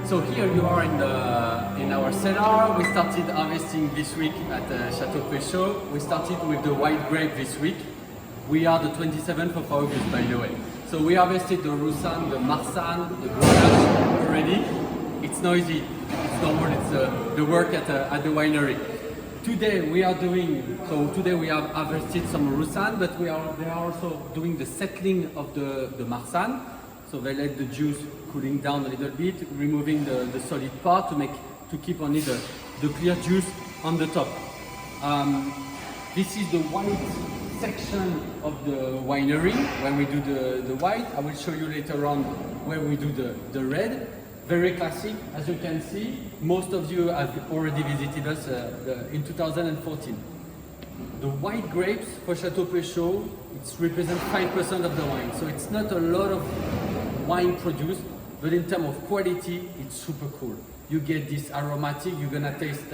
So here you are in our cellar. We started harvesting this week at Chateau Puech-Haut. We started with the white grape this week. We are the 27th of August, by the way. So we harvested the Roussanne, the Marsanne, the Grenache already. It's noisy, it's normal, it's the work at the winery. Today we have harvested some Roussanne, but they are also doing the settling of the Marsanne. So they let the juice cooling down a little bit, removing the solid part to keep only the clear juice on the top. This is the white section of the winery where we do the white. I will show you later on where we do the red. Very classic, as you can see. Most of you have already visited us in 2014. The white grapes for Chateau Puech-Haut, it represents 5% of the wine. So it's not a lot of wine produced, but in terms of quality, it's super cool. You get this aromatic, you're gonna taste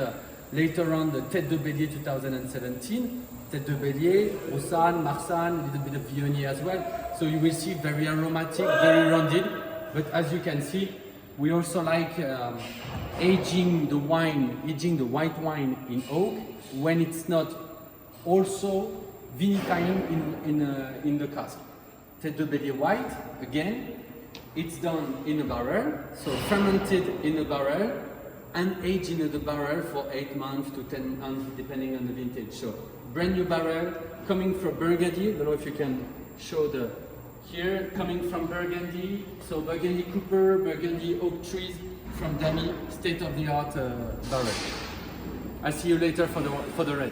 later on the Tête de Bélier 2017. Tête de Bélier, Roussanne, Marsanne, a little bit of Viognier as well. So you will see very aromatic, very rounded. But as you can see, we also like aging the white wine in oak when it's not also vinifying in the cask. Tête de Bélier white, again, it's done in a barrel, so fermented in a barrel and aged in the barrel for 8 months to 10 months, depending on the vintage. So brand new barrel, coming from Burgundy. I don't know if you can show here, coming from Burgundy. So Burgundy Cooper, Burgundy oak trees from Damy, state-of-the-art barrel. I'll see you later for the red.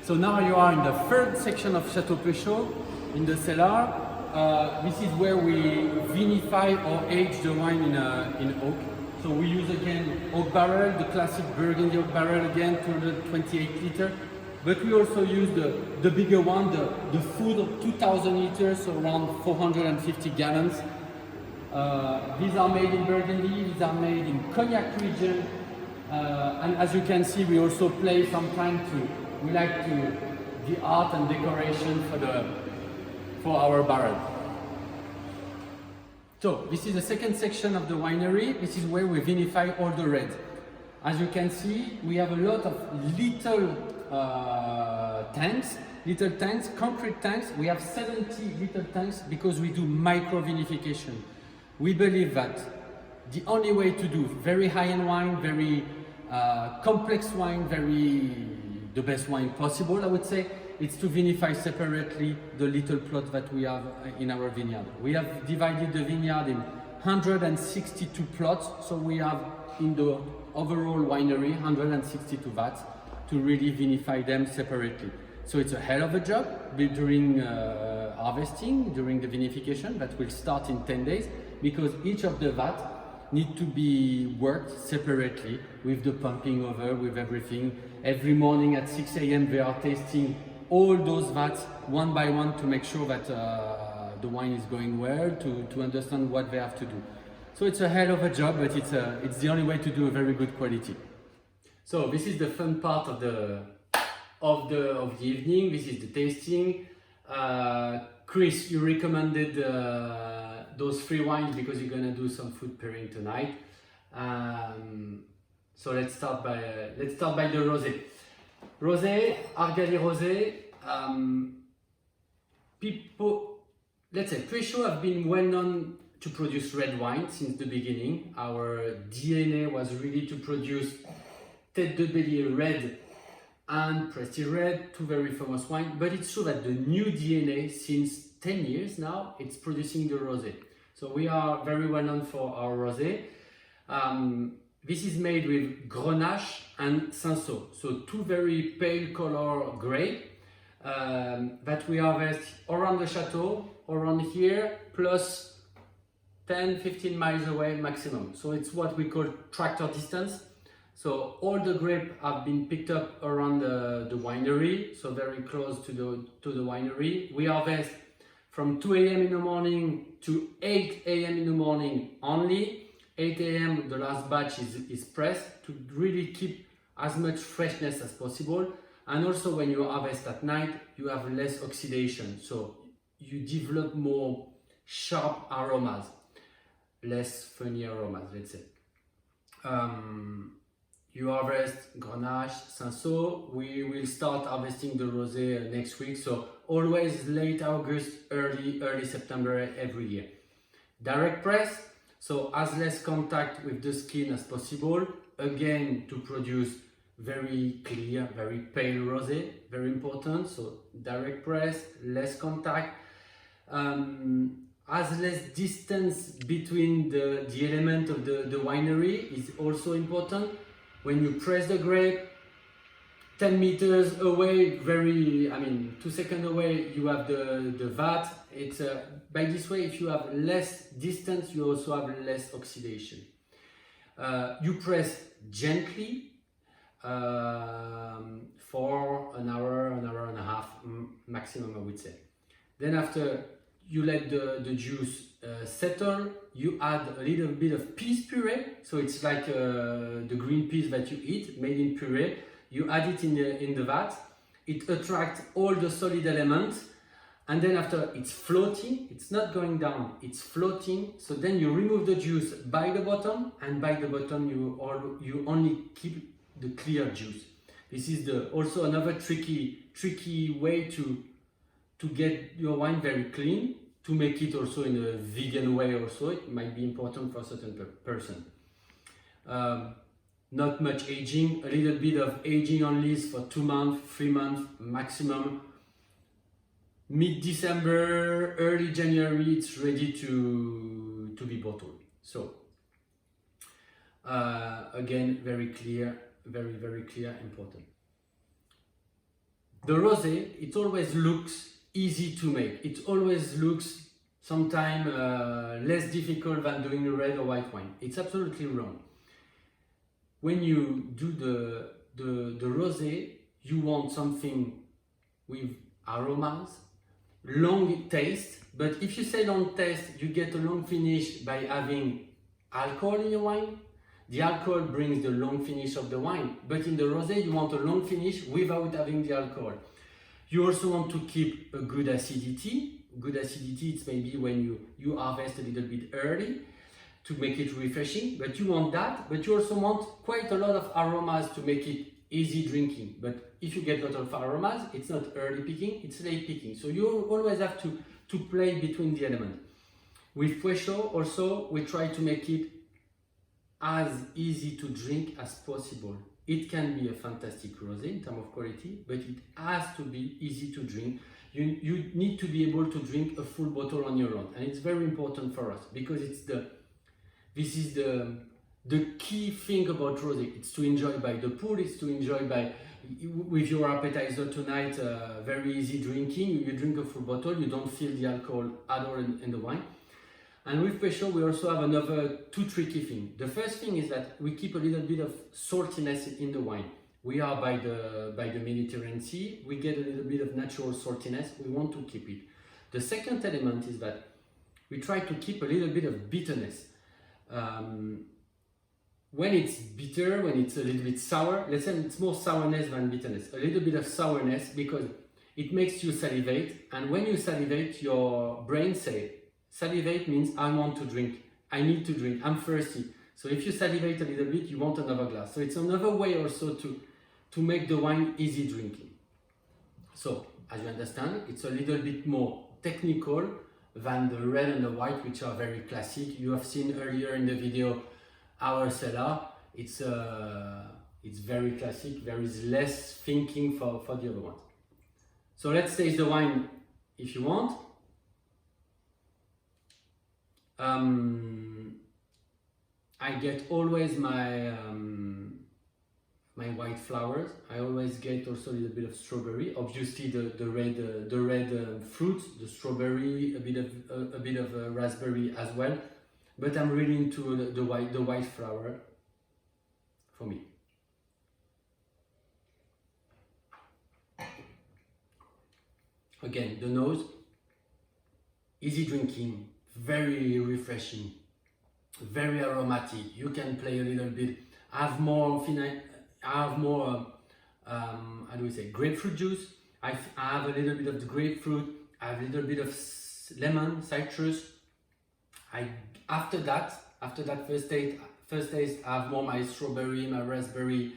So now you are in the third section of Chateau Puech-Haut, in the cellar. This is where we vinify or age the wine in oak. So we use again oak barrel, the classic Burgundy oak barrel again, 228 liter. But we also use the bigger one, the full 2000 liters, so around 450 gallons. These are made in Burgundy, these are made in Cognac region. And as you can see, we also play sometimes we like the art and decoration for our barrel. So this is the second section of the winery. This is where we vinify all the red. As you can see, we have a lot of little tanks, concrete tanks. We have 70 little tanks because we do micro vinification. We believe that the only way to do very high-end wine, very complex wine, the best wine possible, I would say, it's to vinify separately the little plot that we have in our vineyard. We have divided the vineyard in 162 plots, so we have in the overall winery 162 vats to really vinify them separately. So it's a hell of a job during harvesting, during the vinification that will start in 10 days, because each of the vats need to be worked separately with the pumping over, with everything. Every morning at 6 a.m. they are tasting all those vats one by one to make sure that the wine is going well, to understand what they have to do. So it's a hell of a job, but it's the only way to do a very good quality. So this is the fun part of the evening. This is the tasting. Chris, you recommended those 3 wines because you're gonna do some food pairing tonight. So let's start by the rosé. Rosé, Argali rosé. Let's say Puech-Haut have been well known to produce red wine since the beginning. Our DNA was really to produce Tête de Bélier red and Prestige red, 2 very famous wines. But it's true that the new DNA since 10 years now, it's producing the rosé. So we are very well known for our rosé. This is made with Grenache and Cinsault, so 2 very pale color grape that we harvest around the chateau, around here, plus 10-15 miles away maximum. So it's what we call tractor distance. So all the grape have been picked up around the winery, so very close to the winery. We harvest from 2 a.m. in the morning to 8 a.m. in the morning only. 8 a.m. the last batch is pressed to really keep as much freshness as possible. And also when you harvest at night, you have less oxidation. So you develop more sharp aromas, less funny aromas, let's say. You harvest Grenache, Cinsault. We will start harvesting the rosé next week, so always late August, early September every year. Direct press, so as less contact with the skin as possible, again to produce very clear, very pale rosé, very important. So direct press, less contact, as less distance between the element of the winery is also important. When you press the grape, 10 meters away, 2 seconds away, you have the vat. It's by this way, if you have less distance, you also have less oxidation. You press gently for an hour and a half maximum, I would say. Then after you let the juice settle, you add a little bit of peas puree. So it's like the green peas that you eat, made in puree. You add it in the vat. It attracts all the solid elements. And then after it's floating, it's not going down, it's floating. So then you remove the juice by the bottom, and by the bottom you only keep the clear juice. This is also another tricky way to get your wine very clean, to make it also in a vegan way also. It might be important for a certain person. Not much aging, a little bit of aging on lees for 2 months, 3 months maximum. Mid-December, early January, it's ready to be bottled. So again, very clear, very clear, important. The rosé, it always looks easy to make. It always looks sometimes less difficult than doing a red or white wine. It's absolutely wrong. When you do the rosé, you want something with aromas, long taste, but if you say long taste, you get a long finish by having alcohol in your wine. The alcohol brings the long finish of the wine, but in the rosé you want a long finish without having the alcohol. You also want to keep a good acidity. Good acidity, it's maybe when you harvest a little bit early to make it refreshing, but you want that, but you also want quite a lot of aromas to make it easy drinking. But if you get a lot of aromas, it's not early picking, it's late picking. So you always have to play between the elements. With Puech-Haut also, we try to make it as easy to drink as possible. It can be a fantastic rosé in terms of quality, but it has to be easy to drink. You need to be able to drink a full bottle on your own, and it's very important for us because this is the key thing about rosé. It's to enjoy by the pool, it's to enjoy with your appetizer tonight, very easy drinking. You drink a full bottle, you don't feel the alcohol at all in the wine. And with Puech-Haut, we also have another two tricky things. The first thing is that we keep a little bit of saltiness in the wine. We are by the Mediterranean Sea, we get a little bit of natural saltiness, we want to keep it. The second element is that we try to keep a little bit of bitterness. When it's bitter, when it's a little bit sour, let's say it's more sourness than bitterness, a little bit of sourness, because it makes you salivate, and when you salivate, your brain says, salivate means I want to drink, I need to drink, I'm thirsty. So if you salivate a little bit, you want another glass. So it's another way also to make the wine easy drinking. So as you understand, it's a little bit more technical than the red and the white, which are very classic. You have seen earlier in the video our cellar. It's very classic. There is less thinking for the other ones. So let's taste the wine if you want. I get always my white flowers. I always get also a little bit of strawberry. Obviously the red fruit, the strawberry, a bit of raspberry as well. But I'm really into the white flower for me. Again, the nose, easy drinking, very refreshing, very aromatic. You can play a little bit, have more how do we say, grapefruit juice. I have a little bit of the grapefruit, I have a little bit of lemon, citrus. After that First taste, I have more my strawberry, my raspberry,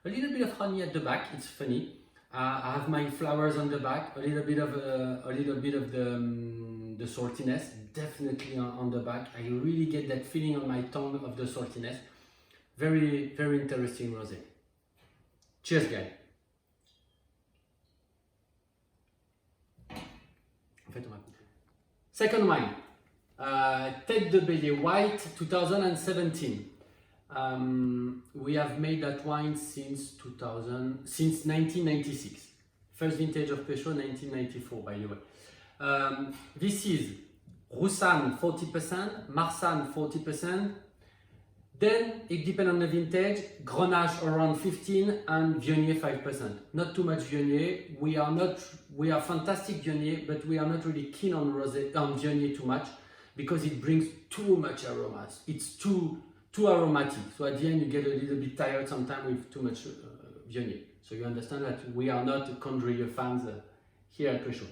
a little bit of honey at the back. It's funny. I have my flowers on the back, a little bit of the saltiness, definitely on the back. I really get that feeling on my tongue of the saltiness. Very, very interesting rosé. Cheers, guys. Second wine, Tête de Bélier White 2017. We have made that wine since 1996. First vintage of Puech-Haut, 1994, by the way. This is Roussanne 40%, Marsanne 40%. Then it depends on the vintage. Grenache around 15 and Viognier 5%. Not too much Viognier. We are fantastic Viognier, but we are not really keen on Viognier too much because it brings too much aromas. It's too aromatic. So at the end you get a little bit tired sometimes with too much Viognier. So you understand that we are not Condrieu fans here at Puech-Haut.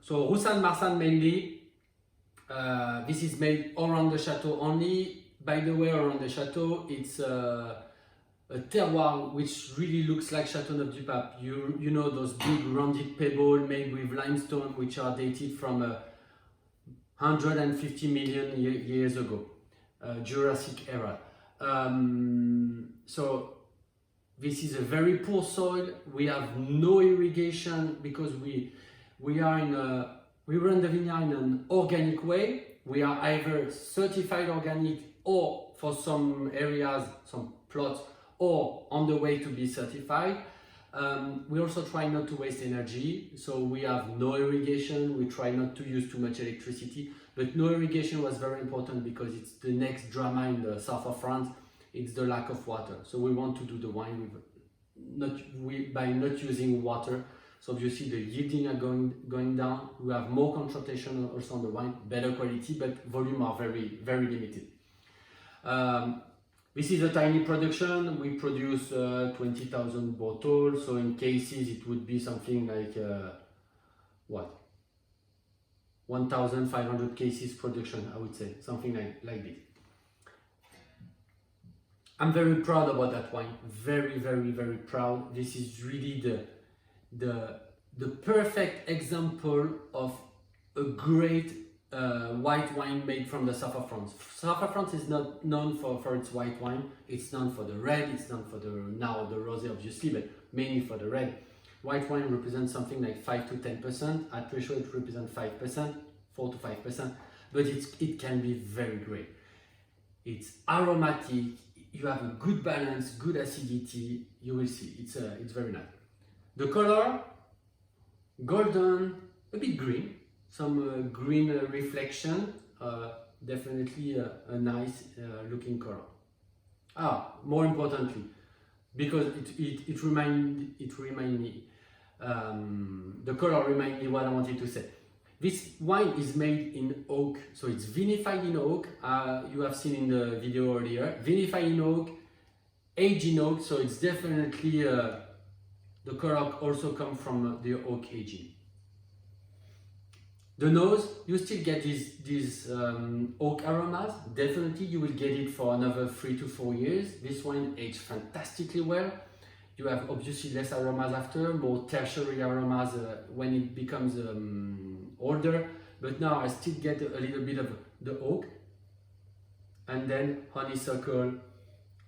So Roussanne, Marsanne mainly. This is made around the chateau only. By the way, around the chateau, it's a terroir which really looks like Châteauneuf-du-Pape. You know those big rounded pebbles made with limestone, which are dated from 150 million years ago, Jurassic era. So this is a very poor soil. We have no irrigation because we run the vineyard in an organic way. We are either certified organic or for some areas, some plots, or on the way to be certified. We also try not to waste energy, so we have no irrigation. We try not to use too much electricity, but no irrigation was very important because it's the next drama in the south of France. It's the lack of water. So we want to do the wine by not using water. So obviously the yielding are going down. We have more concentration also on the wine, better quality, but volume are very, very limited. This is a tiny production. We produce 20,000 bottles. So in cases it would be something like 1,500 cases production, I would say, something like this. I'm very proud about that wine. Very, very, very proud. This is really the perfect example of a great white wine made from the south of France. South of France is not known for its white wine. It's known for the red. It's known for the rosé, obviously, but mainly for the red. White wine represents something like 5 to 10%. At Puech-Haut it represents 5%, 4 to 5%, but it can be very great. It's aromatic. You have a good balance, good acidity. You will see. It's very nice. The color, golden, a bit green, some green reflection, definitely a nice looking color. More importantly, because it remind me, the color remind me what I wanted to say. This wine is made in oak, so it's vinified in oak. You have seen in the video earlier, vinified in oak, aged in oak, so it's definitely the color also comes from the oak aging. The nose, you still get these oak aromas. Definitely you will get it for another 3 to 4 years. This wine aged fantastically well. You have obviously less aromas after, more tertiary aromas when it becomes older. But now I still get a little bit of the oak. And then honeysuckle.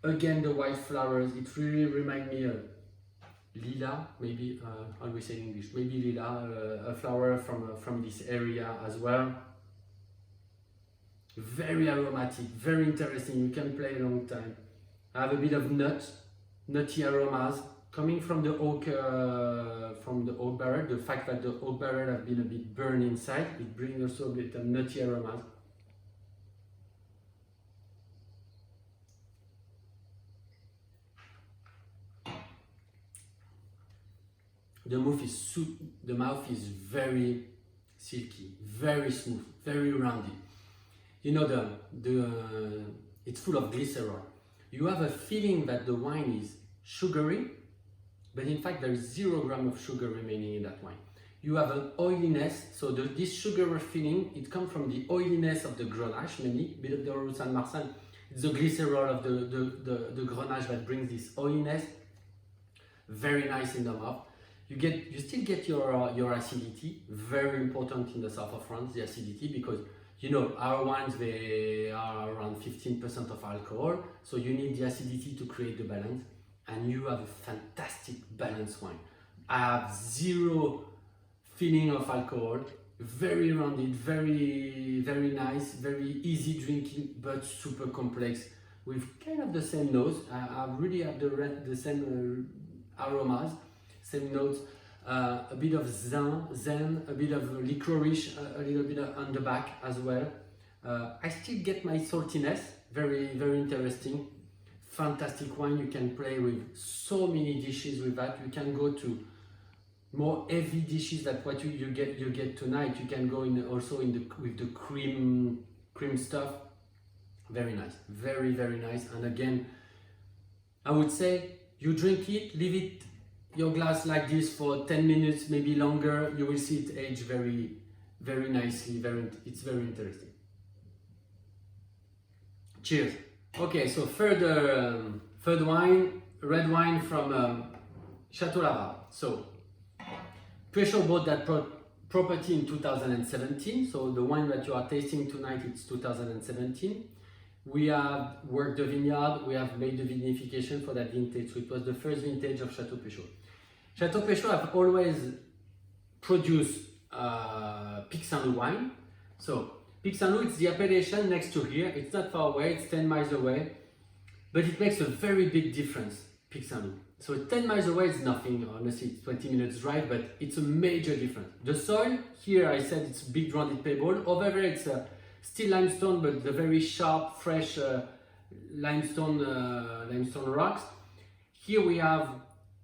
Again, the white flowers. It really reminds me of lila, maybe, how do we say in English? Maybe lila, a flower from this area as well. Very aromatic, very interesting. You can play a long time. I have a bit of nutty aromas coming from the oak barrel. The fact that the oak barrel has been a bit burned inside, it brings also a bit of nutty aromas. The mouth is very silky, very smooth, very rounded. You know, it's full of glycerol. You have a feeling that the wine is sugary, but in fact there is 0 gram of sugar remaining in that wine. You have an oiliness, so this sugar feeling, it comes from the oiliness of the Grenache, mainly, a bit of the Roussanne Marsanne. It's the glycerol of the Grenache that brings this oiliness. Very nice in the mouth. You still get your acidity. Very important in the south of France, the acidity, because you know our wines, they are around 15% of alcohol, so you need the acidity to create the balance, and you have a fantastic balanced wine. I have zero feeling of alcohol, very rounded, very nice, very easy drinking, but super complex with kind of the same notes. I really have the same aromas, same notes, a bit of zen, a bit of licorice, a little bit on the back as well. I still get my saltiness, very interesting. Fantastic wine. You can play with so many dishes with that. You can go to more heavy dishes than what you get tonight. You can go in also with the cream stuff. Very nice, very nice. And again, I would say you drink it, leave it your glass like this for 10 minutes, maybe longer. You will see it age very nicely. It's very interesting. Cheers. Okay, so third wine, red wine from Chateau Laval. So Puech-Haut bought that property in 2017. So the wine that you are tasting tonight, it's 2017. We have worked the vineyard, we have made the vinification for that vintage. So it was the first vintage of Chateau Puech-Haut. Chateau Puech-Haut have always produced Pic Saint-Loup wine. So Pic Saint-Loup, it's the appellation next to here. It's not far away, it's 10 miles away. But it makes a very big difference, Pic Saint-Loup. So 10 miles away is nothing, honestly, it's 20 minutes drive, but it's a major difference. The soil, here I said it's big rounded pebble. Over there it's still limestone, but the very sharp, fresh limestone rocks. Here we have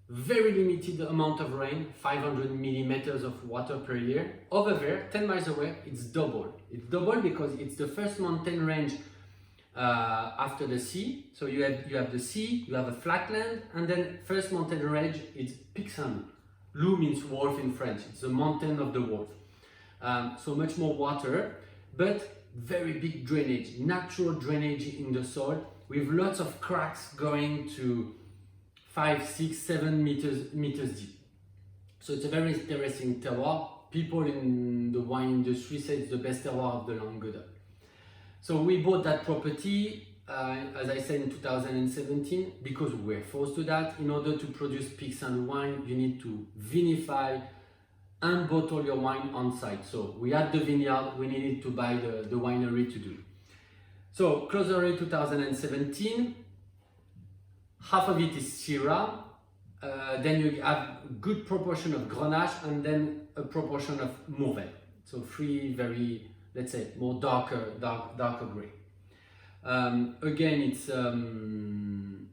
very limited amount of rain, 500 millimeters of water per year. Over there, 10 miles away, it's double. It's double because it's the first mountain range after the sea. So you have the sea, you have a flatland, and then first mountain range is Pic Saint-Loup. Loup means wolf in French. It's the mountain of the wolf. So much more water, but very big drainage, natural drainage in the soil with lots of cracks going to 5, 6, 7 meters deep. So it's a very interesting terroir. People in the wine industry say it's the best terroir of the Languedoc. So we bought that property, as I said, in 2017, because we were forced to that. In order to produce Pic Saint-Loup wine, you need to vinify and bottle your wine on site. So we had the vineyard, we needed to buy the winery to do it. So closery 2017, half of it is Syrah, then you have a good proportion of Grenache and then a proportion of Mourvèdre. So three very, let's say, more darker gray. Again, it's the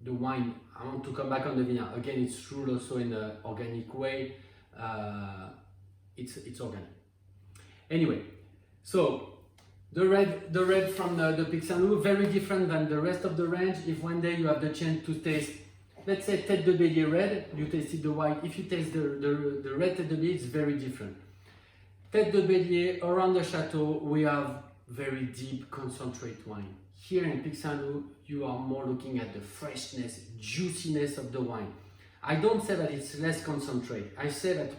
wine, I want to come back on the vineyard. Again, it's brewed also in an organic way. It's organic. Anyway, so the red from the Pic Saint-Loup, very different than the rest of the range. If one day you have the chance to taste, let's say Tête de Bélier red, you tasted the white. If you taste the red Tête de Bélier, it's very different. Tête de Bélier, around the chateau, we have very deep concentrate wine. Here in Pic Saint-Loup, you are more looking at the freshness, juiciness of the wine. I don't say that it's less concentrate. I say that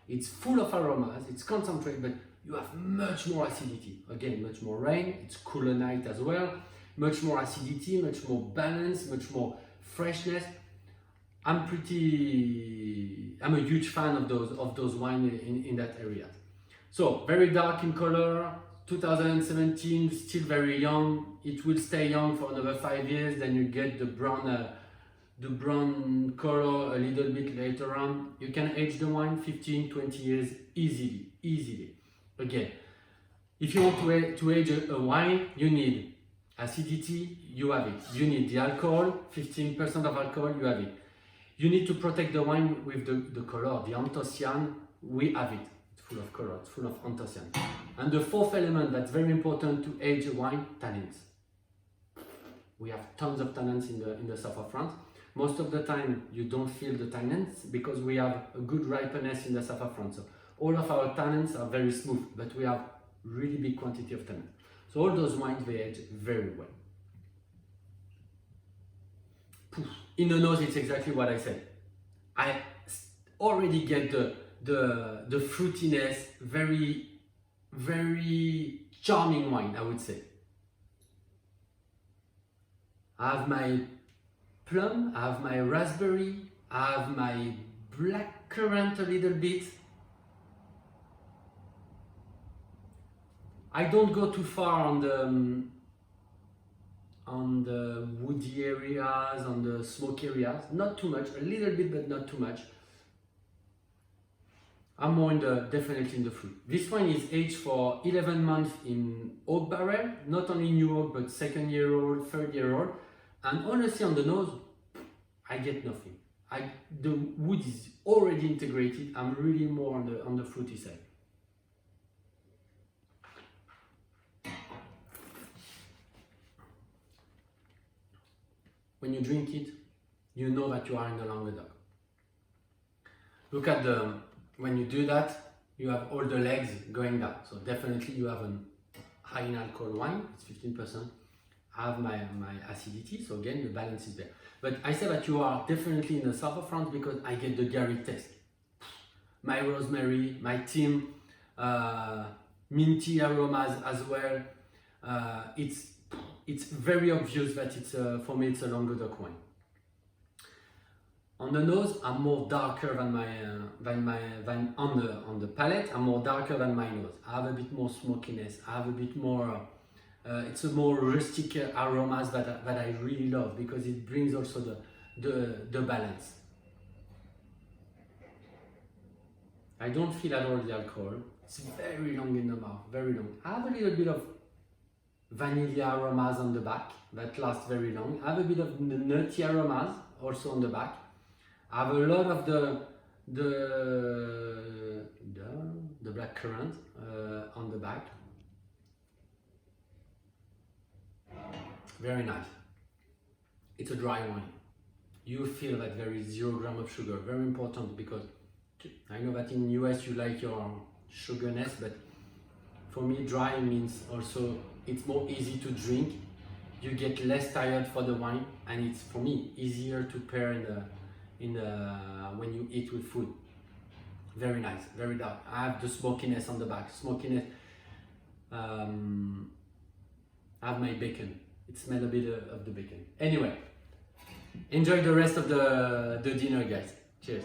it's full of aromas, it's concentrate, but you have much more acidity. Again, much more rain, it's cooler night as well, much more acidity, much more balance, much more freshness. I'm a huge fan of those wines in that area. So very dark in color, 2017, still very young. It will stay young for another 5 years. Then you get the brown color a little bit later on. You can age the wine 15, 20 years easily. Again, if you want to age a wine, you need acidity, you have it. You need the alcohol, 15% of alcohol, you have it. You need to protect the wine with the color, the anthocyane, we have it. It's full of color, it's full of anthocyane. And the fourth element that's very important to age a wine, tannins. We have tons of tannins in the south of France. Most of the time you don't feel the tannins because we have a good ripeness in the south of France. So all of our tannins are very smooth, but we have really big quantity of tannins. So all those wines, they age very well. Poof. In the nose, it's exactly what I said. I already get the fruitiness, very, very charming wine, I would say. I have my plum, I have my raspberry, I have my black currant a little bit. I don't go too far on the woody areas, on the smoke areas, not too much, a little bit but not too much. I'm more definitely in the fruit. This one is aged for 11 months in oak barrel, not only new oak but second year old, third year old. And honestly on the nose, I get nothing. The wood is already integrated. I'm really more on the fruity side. When you drink it, you know that you are in the Languedoc. Look at when you do that, you have all the legs going down. So definitely you have a high in alcohol wine, it's 15%. I have my acidity, so again the balance is there. But I say that you are definitely in the south of France because I get the garlic taste. My rosemary, my thyme, minty aromas as well. It's very obvious that for me it's a Languedoc wine. On the nose, I'm more darker than on the palate. I'm more darker than my nose. I have a bit more smokiness. I have a bit more. It's a more rustic aromas that I really love because it brings also the balance. I don't feel at all the alcohol. It's very long in the mouth, very long. I have a little bit of vanilla aromas on the back that last very long. I have a bit of nutty aromas also on the back. I have a lot of the black currant on the back. Very nice. It's a dry wine. You feel that there is 0 gram of sugar. Very important because I know that in US you like your sugarness, but for me dry means also it's more easy to drink. You get less tired for the wine, and it's for me easier to pair when you eat with food. Very nice, very dark. I have the smokiness on the back. Smokiness. I have my bacon. It smells a bit of the bacon. Anyway, enjoy the rest of the dinner, guys. Cheers.